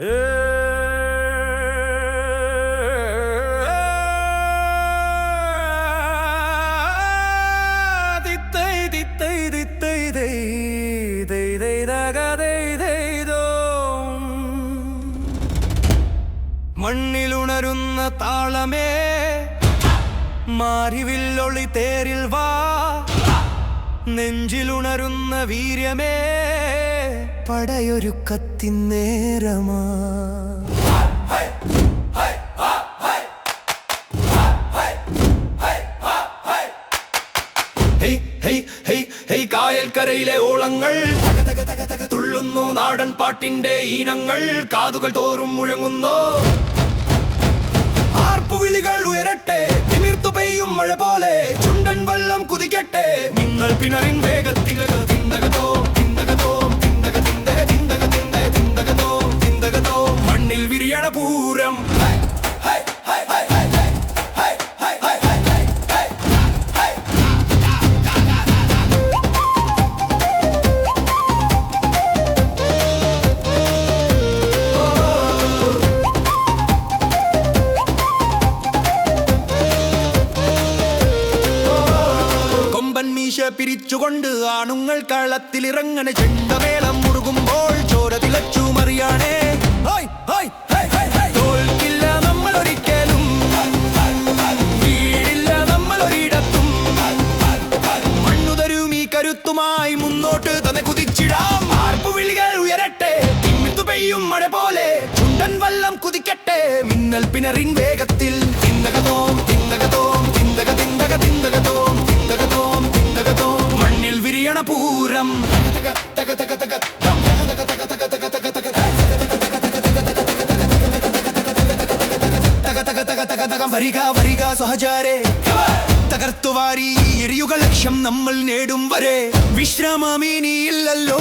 മണ്ണിലുണരുന്ന താളമേ മാരിവില്ലൊളി തേരിൽ വാ നെഞ്ചിലുണരുന്ന വീര്യമേ പടയൊരുക്കത്തിൻ നേരമാ കായൽക്കരയിലെ ഓളങ്ങൾ തുള്ളുന്നു നാടൻ പാട്ടിന്റെ ഈണങ്ങൾ കാതുകൾ തോറും മുഴങ്ങുന്നു ആർപ്പുവിളികൾ ഉയരട്ടെ തിമിർത്തു പെയ്യും മഴ പോലെ ചുണ്ടൻ വെള്ളം കുതിക്കട്ടെ നിങ്ങൾ പിണറിൻ വേഗത്തിൽ മണ്ണിൽ വിരിയണ പൂരം പിരിച്ചുകൊണ്ട് ആണുങ്ങൾ കളത്തിലിറങ്ങനെ ചെണ്ടമേളം മുറുകുമ്പോൾ ചോര തിളച്ചു മറിയാണേ തോൽക്കില്ല നമ്മൾ ഒരിക്കലും വീടില്ല നമ്മൾ ഒരിടത്തും മണ്ണുതരും ഈ കരുത്തുമായി മുന്നോട്ട് തന്നെ കുതിച്ചിടാം ആർപ്പുവിളികൾ ഉയരട്ടെ തിമിർത്തു പെയ്യും മഴ പോലെ ചുണ്ടൻ വള്ളം കുതിക്കട്ടെ മിന്നൽ പിണറിൻ വേഗത്തിൽ തിന്തകതോം തിന്തകതോം തിന്തക തിന്തക തിന്തകതോം തിന്തകതോം മണ്ണിൽ വിരിയണ പൂരം വരിക വരിക സഹചാരേ തകർത്തുവാരി എരിയുക ലക്ഷ്യം നമ്മൾ നേടും വരെ വിശ്രമമിനിയില്ലല്ലോ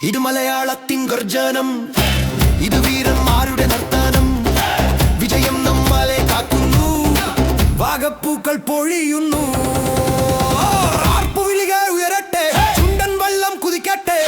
ഇത് മലയാളത്തിൻ ഗർജനം ഇത് വീരന്മാരുടെ നർത്തനം വിജയം നമ്മളെ കാക്കുന്നു വാഗപ്പൂക്കൾ പൊഴിയുന്നു ആർപ്പുവിളികൾ ഉയരട്ടെ ചുണ്ടൻ വള്ളം കുതിക്കട്ടെ